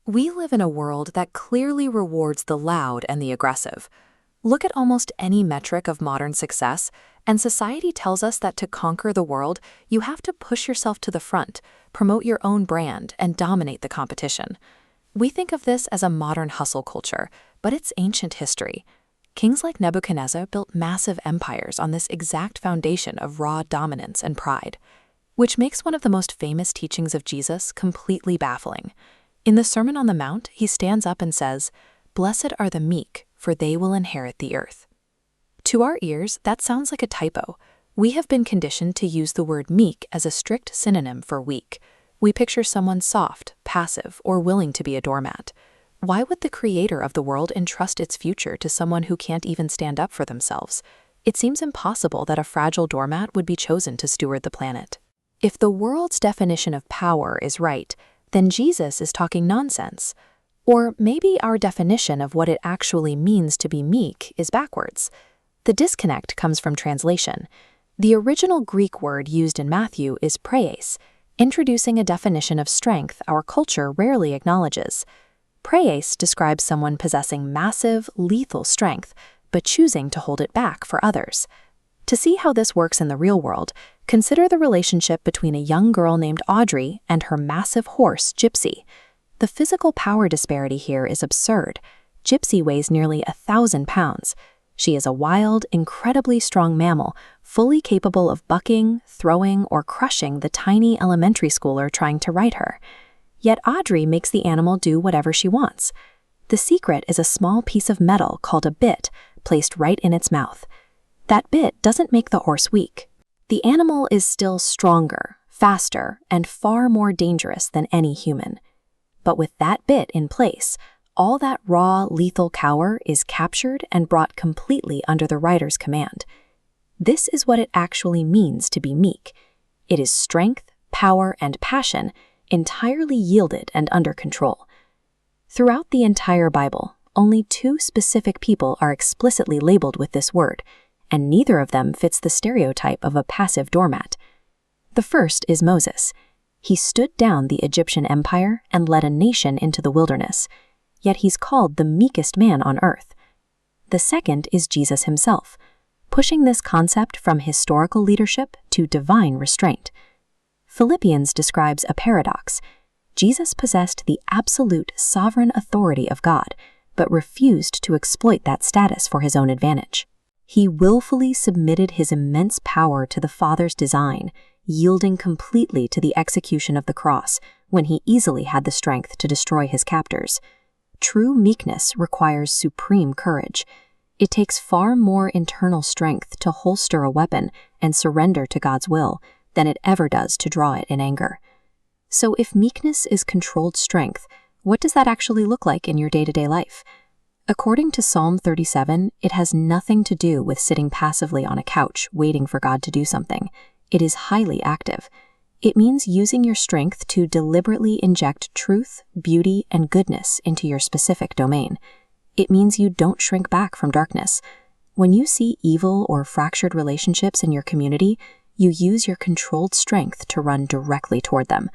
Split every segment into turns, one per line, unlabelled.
We live in a world that clearly rewards the loud and the aggressive. Look at almost any metric of modern success, and society tells us that to conquer the world, you have to push yourself to the front, promote your own brand, and dominate the competition. We think of this as a modern hustle culture, but it's ancient history. Kings like Nebuchadnezzar built massive empires on this exact foundation of raw dominance and pride, which makes one of the most famous teachings of Jesus completely baffling. In the Sermon on the Mount, he stands up and says, "Blessed are the meek, for they will inherit the earth." To our ears, that sounds like a typo. We have been conditioned to use the word meek as a strict synonym for weak. We picture someone soft, passive, or willing to be a doormat. Why would the creator of the world entrust its future to someone who can't even stand up for themselves? It seems impossible that a fragile doormat would be chosen to steward the planet. If the world's definition of power is right, then Jesus is talking nonsense. Or maybe our definition of what it actually means to be meek is backwards. The disconnect comes from translation. The original Greek word used in Matthew is praeis, introducing a definition of strength our culture rarely acknowledges. Praeis describes someone possessing massive, lethal strength, but choosing to hold it back for others. To see how this works in the real world, consider the relationship between a young girl named Audrey and her massive horse, Gypsy. The physical power disparity here is absurd. Gypsy weighs nearly 1,000 pounds. She is a wild, incredibly strong mammal, fully capable of bucking, throwing, or crushing the tiny elementary schooler trying to ride her. Yet Audrey makes the animal do whatever she wants. The secret is a small piece of metal called a bit, placed right in its mouth. That bit doesn't make the horse weak. The animal is still stronger, faster, and far more dangerous than any human. But with that bit in place, all that raw, lethal power is captured and brought completely under the rider's command. This is what it actually means to be meek. It is strength, power, and passion entirely yielded and under control. Throughout the entire Bible, only 2 specific people are explicitly labeled with this word, and neither of them fits the stereotype of a passive doormat. The first is Moses. He stood down the Egyptian empire and led a nation into the wilderness, yet he's called the meekest man on earth. The second is Jesus himself, pushing this concept from historical leadership to divine restraint. Philippians describes a paradox. Jesus possessed the absolute sovereign authority of God, but refused to exploit that status for his own advantage. He willfully submitted his immense power to the Father's design, yielding completely to the execution of the cross when he easily had the strength to destroy his captors. True meekness requires supreme courage. It takes far more internal strength to holster a weapon and surrender to God's will than it ever does to draw it in anger. So if meekness is controlled strength, what does that actually look like in your day-to-day life? According to Psalm 37, it has nothing to do with sitting passively on a couch waiting for God to do something. It is highly active. It means using your strength to deliberately inject truth, beauty, and goodness into your specific domain. It means you don't shrink back from darkness. When you see evil or fractured relationships in your community, you use your controlled strength to run directly toward them.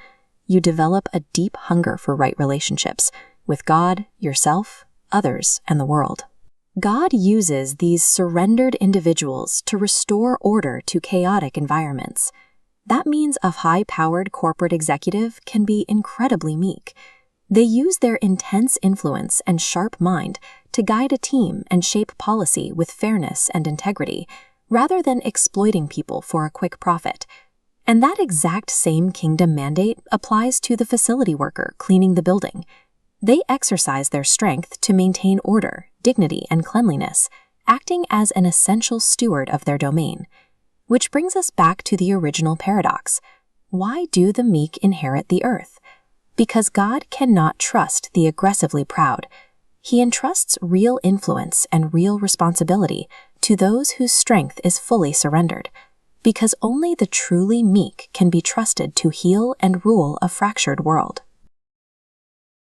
You develop a deep hunger for right relationships with God, yourself, others, and the world. God uses these surrendered individuals to restore order to chaotic environments. That means a high-powered corporate executive can be incredibly meek. They use their intense influence and sharp mind to guide a team and shape policy with fairness and integrity, rather than exploiting people for a quick profit. And that exact same kingdom mandate applies to the facility worker cleaning the building. They exercise their strength to maintain order, dignity, and cleanliness, acting as an essential steward of their domain. Which brings us back to the original paradox. Why do the meek inherit the earth? Because God cannot trust the aggressively proud. He entrusts real influence and real responsibility to those whose strength is fully surrendered. Because only the truly meek can be trusted to heal and rule a fractured world.